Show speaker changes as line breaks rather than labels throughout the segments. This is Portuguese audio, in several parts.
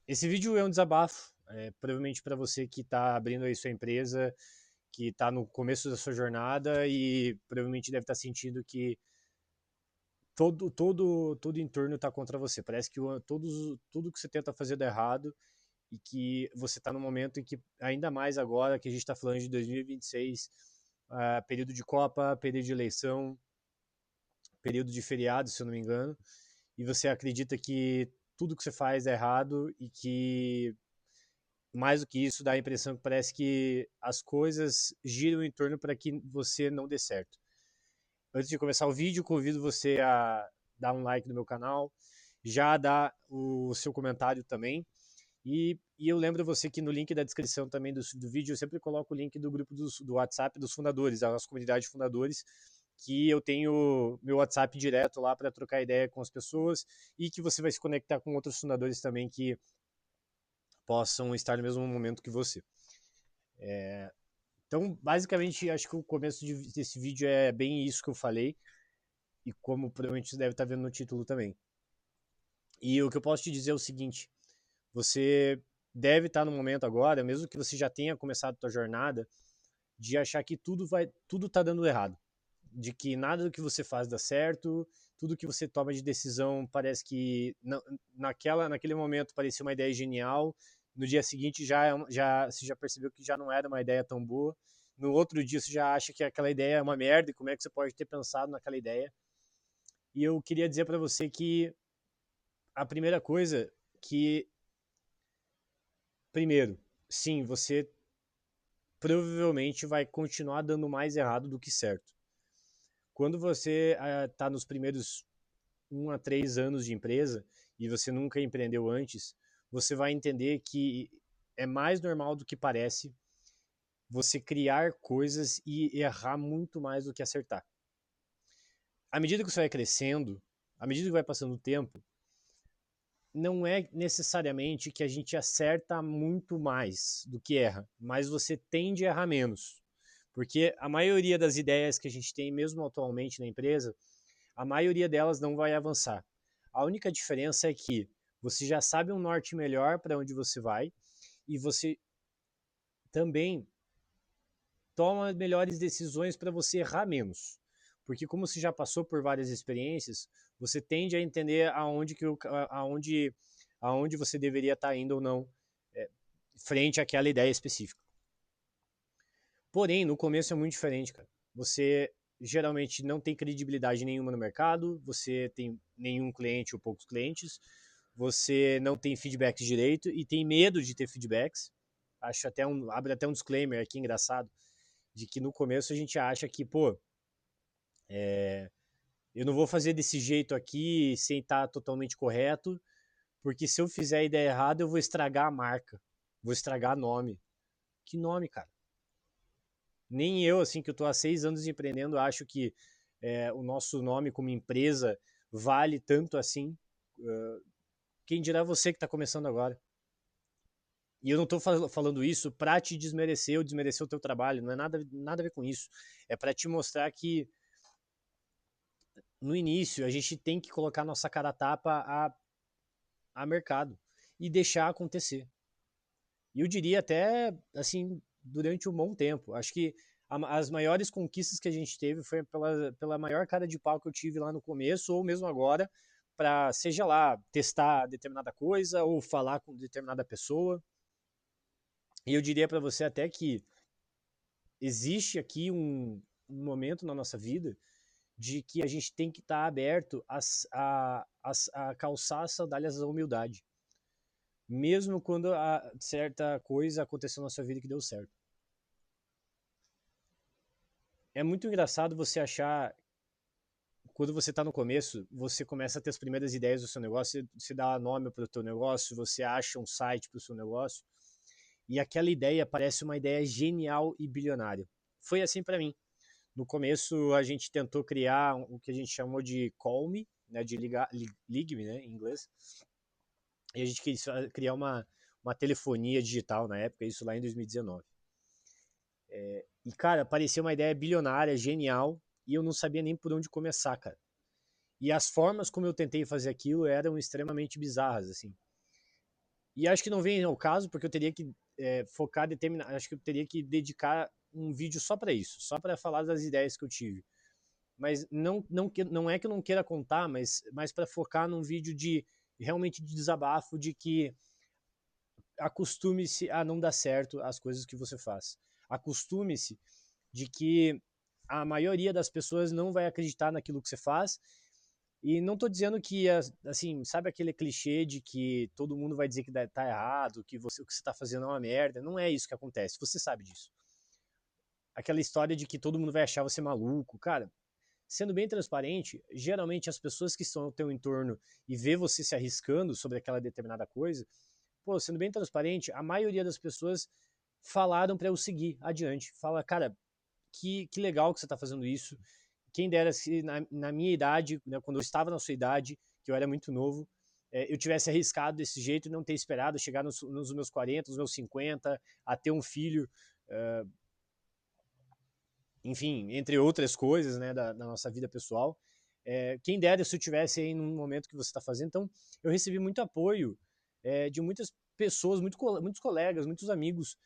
Esse vídeo é um desabafo, provavelmente para você que está abrindo aí sua empresa, que está no começo da sua jornada e provavelmente deve estar sentindo que todo o entorno está contra você. Parece que tudo que você tenta fazer dá errado e que você está num momento em que, ainda mais agora que a gente está falando de 2026, período de Copa, período de eleição, período de feriado, se eu não me engano, e você acredita que tudo que você faz é errado e que mais do que isso, dá a impressão que parece que as coisas giram em torno para que você não dê certo. Antes de começar o vídeo, convido você a dar um like no meu canal, já dar o seu comentário também. E eu lembro você que no link da descrição também do vídeo eu sempre coloco o link do grupo do WhatsApp dos fundadores, da nossa comunidade de fundadores, que eu tenho meu WhatsApp direto lá para trocar ideia com as pessoas e que você vai se conectar com outros fundadores também que possam estar no mesmo momento que você. Então, basicamente, acho que o começo desse vídeo é bem isso que eu falei, e como provavelmente você deve estar vendo no título também. E o que eu posso te dizer é o seguinte: você deve estar no momento agora, mesmo que você já tenha começado a sua jornada, de achar que tudo está dando errado, de que nada do que você faz dá certo, tudo que você toma de decisão parece que naquele momento parecia uma ideia genial, no dia seguinte você já percebeu que já não era uma ideia tão boa, no outro dia você já acha que aquela ideia é uma merda e como é que você pode ter pensado naquela ideia. E eu queria dizer para você que a primeira coisa que, primeiro, sim, você provavelmente vai continuar dando mais errado do que certo. Quando você está nos primeiros 1 a 3 anos de empresa e você nunca empreendeu antes, você vai entender que é mais normal do que parece você criar coisas e errar muito mais do que acertar. À medida que você vai crescendo, à medida que vai passando o tempo, não é necessariamente que a gente acerta muito mais do que erra, mas você tende a errar menos. Porque a maioria das ideias que a gente tem, mesmo atualmente na empresa, a maioria delas não vai avançar. A única diferença é que você já sabe um norte melhor para onde você vai e você também toma melhores decisões para você errar menos. Porque como você já passou por várias experiências, você tende a entender aonde você deveria estar indo ou não, é, frente àquela ideia específica. Porém, no começo é muito diferente, cara. Você geralmente não tem credibilidade nenhuma no mercado, você tem nenhum cliente ou poucos clientes, você não tem feedbacks direito e tem medo de ter feedbacks. Abre até um disclaimer aqui engraçado, de que no começo a gente acha que, pô, eu não vou fazer desse jeito aqui sem estar totalmente correto, porque se eu fizer a ideia errada eu vou estragar a marca, vou estragar nome. Que nome, cara? Nem eu, assim, que eu tô há 6 anos empreendendo, acho que o nosso nome como empresa vale tanto assim. Quem dirá você que está começando agora? E eu não estou falando isso para te desmerecer ou desmerecer o teu trabalho, não é nada a ver com isso. É para te mostrar que no início a gente tem que colocar nossa cara a tapa a mercado e deixar acontecer. E eu diria até, assim, durante um bom tempo. Acho que as maiores conquistas que a gente teve foi pela maior cara de pau que eu tive lá no começo, ou mesmo agora, para, seja lá, testar determinada coisa ou falar com determinada pessoa. E eu diria para você até que existe aqui um momento na nossa vida de que a gente tem que estar aberto a calçar as sandálias da humildade. Mesmo quando certa coisa aconteceu na sua vida que deu certo. É muito engraçado você achar, quando você está no começo, você começa a ter as primeiras ideias do seu negócio, você dá nome para o teu negócio, você acha um site para o seu negócio, e aquela ideia parece uma ideia genial e bilionária. Foi assim para mim. No começo, a gente tentou criar o que a gente chamou de Call Me, né, de Ligue-me, né, em inglês, e a gente quis criar uma telefonia digital na época, isso lá em 2019. E, cara, parecia uma ideia bilionária, genial, e eu não sabia nem por onde começar, cara. E as formas como eu tentei fazer aquilo eram extremamente bizarras, assim. E acho que não vem ao caso, porque eu teria que focar, determinar, acho que eu teria que dedicar um vídeo só para isso, só para falar das ideias que eu tive. Mas não é que eu não queira contar, mas para focar num vídeo de realmente de desabafo, de que acostume-se a não dar certo as coisas que você faz. Acostume-se de que a maioria das pessoas não vai acreditar naquilo que você faz. E não tô dizendo que, assim, sabe aquele clichê de que todo mundo vai dizer que tá errado, que o que você tá fazendo é uma merda. Não é isso que acontece, você sabe disso. Aquela história de que todo mundo vai achar você maluco. Cara, sendo bem transparente, geralmente as pessoas que estão ao teu entorno e vê você se arriscando sobre aquela determinada coisa, pô, sendo bem transparente, a maioria das pessoas falaram para eu seguir adiante. Fala, cara, que legal que você tá fazendo isso. Quem dera se na minha idade, né, quando eu estava na sua idade, que eu era muito novo, eu tivesse arriscado desse jeito e não ter esperado chegar nos meus 40, nos meus 50, a ter um filho, enfim, entre outras coisas, né, da nossa vida pessoal. Quem dera se eu tivesse aí no momento que você está fazendo. Então, eu recebi muito apoio de muitas pessoas, muitos colegas, muitos amigos,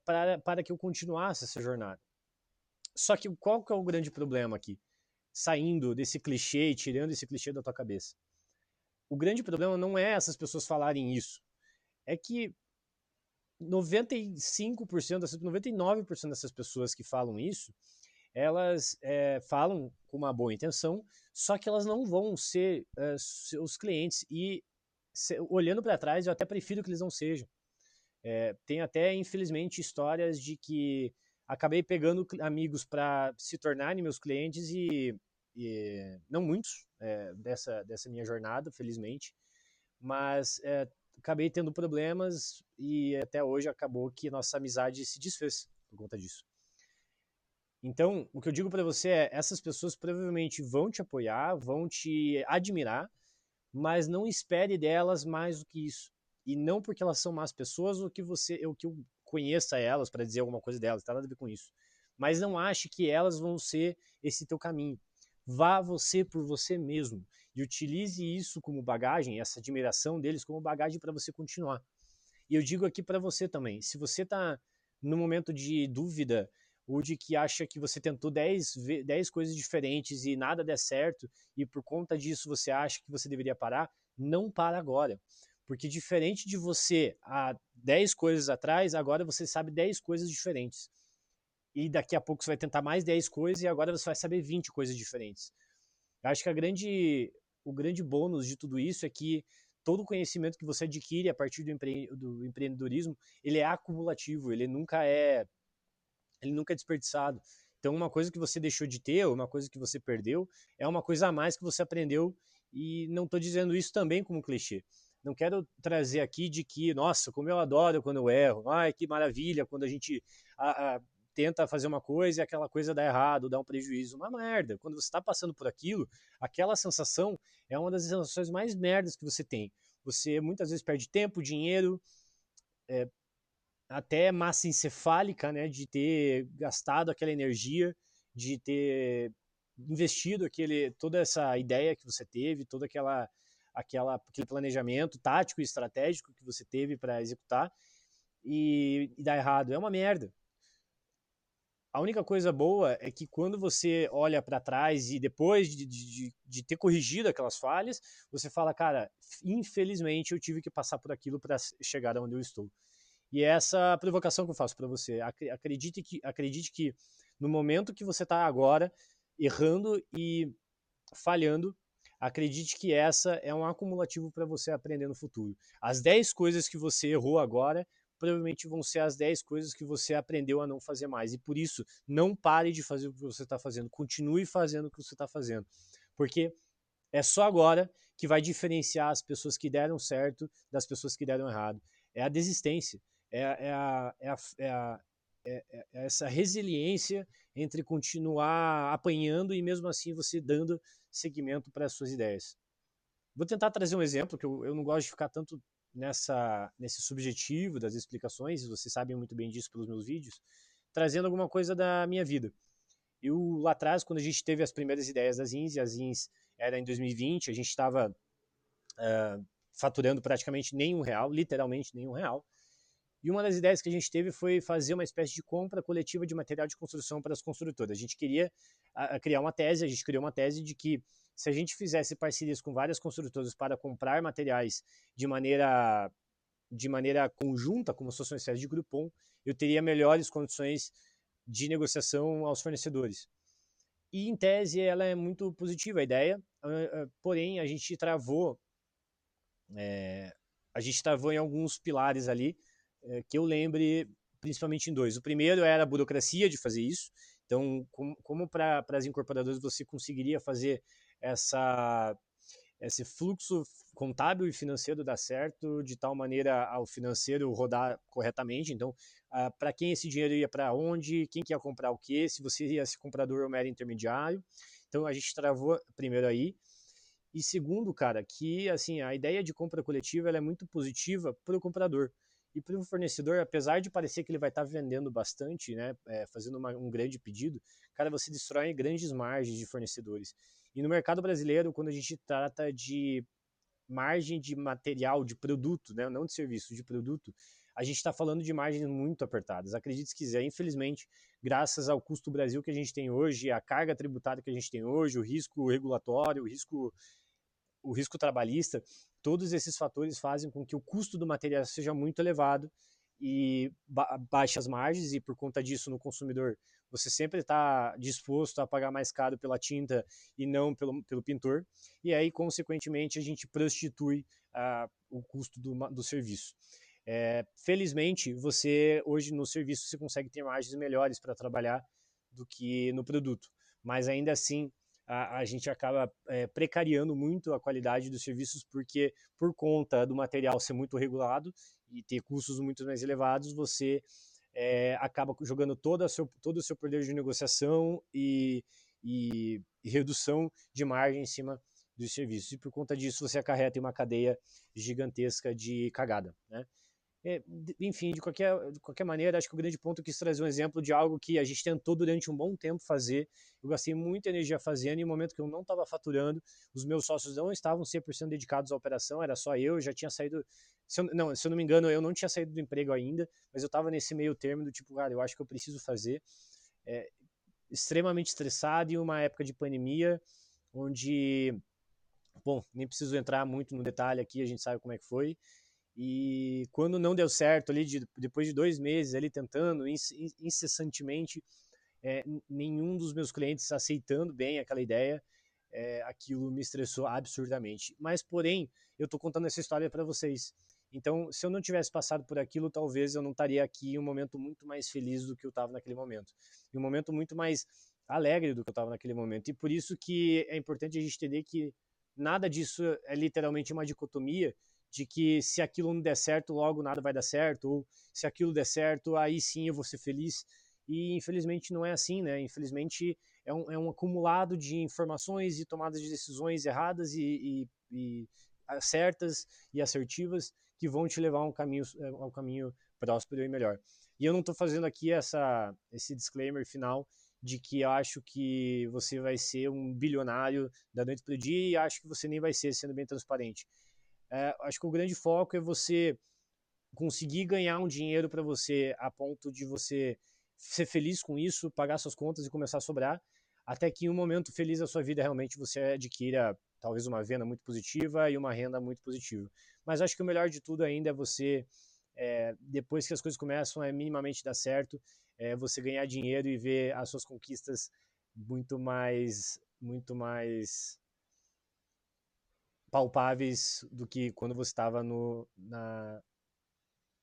para que eu continuasse essa jornada. Só que qual que é o grande problema aqui? Saindo desse clichê e tirando esse clichê da tua cabeça. O grande problema não é essas pessoas falarem isso. É que 95%, 99% dessas pessoas que falam isso, elas falam com uma boa intenção, só que elas não vão ser seus clientes. E olhando para trás, eu até prefiro que eles não sejam. Tem até, infelizmente, histórias de que acabei pegando amigos para se tornarem meus clientes e não muitos dessa minha jornada, felizmente, mas acabei tendo problemas e até hoje acabou que nossa amizade se desfez por conta disso. Então, o que eu digo para você é, essas pessoas provavelmente vão te apoiar, vão te admirar, mas não espere delas mais do que isso. E não porque elas são más pessoas ou que eu conheça elas para dizer alguma coisa delas, tá nada a ver com isso. Mas não ache que elas vão ser esse teu caminho. Vá você por você mesmo e utilize isso como bagagem, essa admiração deles como bagagem para você continuar. E eu digo aqui para você também, se você está no momento de dúvida ou de que acha que você tentou 10 coisas diferentes e nada der certo e por conta disso você acha que você deveria parar, não para agora. Porque diferente de você há 10 coisas atrás, agora você sabe 10 coisas diferentes. E daqui a pouco você vai tentar mais 10 coisas e agora você vai saber 20 coisas diferentes. Eu acho que o grande bônus de tudo isso é que todo o conhecimento que você adquire a partir do empreendedorismo, ele é acumulativo, ele nunca é desperdiçado. Então, uma coisa que você deixou de ter, ou uma coisa que você perdeu, é uma coisa a mais que você aprendeu. E não estou dizendo isso também como clichê. Não quero trazer aqui de que, nossa, como eu adoro quando eu erro, ai, que maravilha quando a gente tenta fazer uma coisa e aquela coisa dá errado, dá um prejuízo. Uma merda. Quando você está passando por aquilo, aquela sensação é uma das sensações mais merdas que você tem. Você muitas vezes perde tempo, dinheiro, até massa encefálica, né, de ter gastado aquela energia, de ter investido toda essa ideia que você teve, toda aquele planejamento tático e estratégico que você teve para executar e dar errado. É uma merda. A única coisa boa é que quando você olha para trás e depois de ter corrigido aquelas falhas, você fala, cara, infelizmente eu tive que passar por aquilo para chegar onde eu estou. E é essa provocação que eu faço para você. Acredite que no momento que você está agora, errando e falhando, acredite que essa é um acumulativo para você aprender no futuro. As 10 coisas que você errou agora provavelmente vão ser as 10 coisas que você aprendeu a não fazer mais. E por isso, não pare de fazer o que você está fazendo. Continue fazendo o que você está fazendo. Porque é só agora que vai diferenciar as pessoas que deram certo das pessoas que deram errado. É a desistência. É essa resiliência entre continuar apanhando e mesmo assim você dando seguimento para as suas ideias. Vou tentar trazer um exemplo, que eu não gosto de ficar tanto nesse subjetivo das explicações, vocês sabem muito bem disso pelos meus vídeos, trazendo alguma coisa da minha vida. Eu, lá atrás, quando a gente teve as primeiras ideias das INS, e as INS era em 2020, a gente estava faturando praticamente nenhum real, literalmente nenhum real. E uma das ideias que a gente teve foi fazer uma espécie de compra coletiva de material de construção para as construtoras. A gente queria criar uma tese, a gente criou uma tese de que se a gente fizesse parcerias com várias construtoras para comprar materiais de maneira conjunta, como se fosse uma espécie de Groupon, eu teria melhores condições de negociação aos fornecedores. E, em tese, ela é muito positiva, a ideia, porém, a gente travou em alguns pilares ali, que eu lembre, principalmente em dois. O primeiro era a burocracia de fazer isso. Então, como para as incorporadoras você conseguiria fazer esse fluxo contábil e financeiro dar certo, de tal maneira ao financeiro rodar corretamente. Então, para quem esse dinheiro ia para onde, quem que ia comprar o quê, se você ia ser comprador ou mero intermediário. Então, a gente travou primeiro aí. E segundo, cara, que assim, a ideia de compra coletiva ela é muito positiva para o comprador. E para o fornecedor, apesar de parecer que ele vai estar vendendo bastante, né, fazendo um grande pedido, cara, você destrói grandes margens de fornecedores. E no mercado brasileiro, quando a gente trata de margem de material, de produto, né, não de serviço, de produto, a gente está falando de margens muito apertadas. Acredite se quiser, infelizmente, graças ao custo Brasil que a gente tem hoje, a carga tributária que a gente tem hoje, o risco regulatório, o risco trabalhista, todos esses fatores fazem com que o custo do material seja muito elevado e baixe as margens, e por conta disso no consumidor você sempre está disposto a pagar mais caro pela tinta e não pelo pintor, e aí consequentemente a gente prostitui o custo do serviço. Felizmente, você hoje no serviço você consegue ter margens melhores para trabalhar do que no produto, mas ainda assim a gente acaba precariando muito a qualidade dos serviços, porque por conta do material ser muito regulado e ter custos muito mais elevados, você acaba jogando todo o seu poder de negociação e redução de margem em cima dos serviços. E por conta disso, você acarreta em uma cadeia gigantesca de cagada, né? Enfim, de qualquer maneira, acho que o grande ponto é que quis trazer um exemplo de algo que a gente tentou durante um bom tempo fazer. Eu gastei muita energia fazendo, e no momento que eu não estava faturando, os meus sócios não estavam 100% dedicados à operação, era só eu já tinha saído. Se eu não me engano, eu não tinha saído do emprego ainda, mas eu estava nesse meio termo do tipo, cara, eu acho que eu preciso fazer. É, extremamente estressado em uma época de pandemia, onde, bom, nem preciso entrar muito no detalhe aqui, a gente sabe como é que foi. E quando não deu certo, ali depois de 2 meses ali tentando incessantemente, nenhum dos meus clientes aceitando bem aquela ideia, aquilo me estressou absurdamente. Mas, porém, eu estou contando essa história para vocês. Então, se eu não tivesse passado por aquilo, talvez eu não estaria aqui em um momento muito mais feliz do que eu estava naquele momento. Em um momento muito mais alegre do que eu estava naquele momento. E por isso que é importante a gente entender que nada disso é literalmente uma dicotomia de que se aquilo não der certo, logo nada vai dar certo, ou se aquilo der certo, aí sim eu vou ser feliz. E infelizmente não é assim, né? Infelizmente é um acumulado de informações e tomadas de decisões erradas e certas e assertivas que vão te levar a um caminho próspero e melhor. E eu não estou fazendo aqui esse disclaimer final de que eu acho que você vai ser um bilionário da noite para o dia, e acho que você nem vai ser, sendo bem transparente. Acho que o grande foco é você conseguir ganhar um dinheiro para você a ponto de você ser feliz com isso, pagar suas contas e começar a sobrar, até que em um momento feliz da sua vida realmente você adquira talvez uma venda muito positiva e uma renda muito positiva. Mas acho que o melhor de tudo ainda é você, depois que as coisas começam a minimamente dar certo, você ganhar dinheiro e ver as suas conquistas muito mais palpáveis do que quando você estava no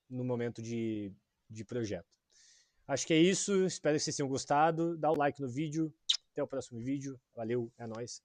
momento de projeto. Acho que é isso, espero que vocês tenham gostado. Dá o like no vídeo. Até o próximo vídeo. Valeu, é nóis.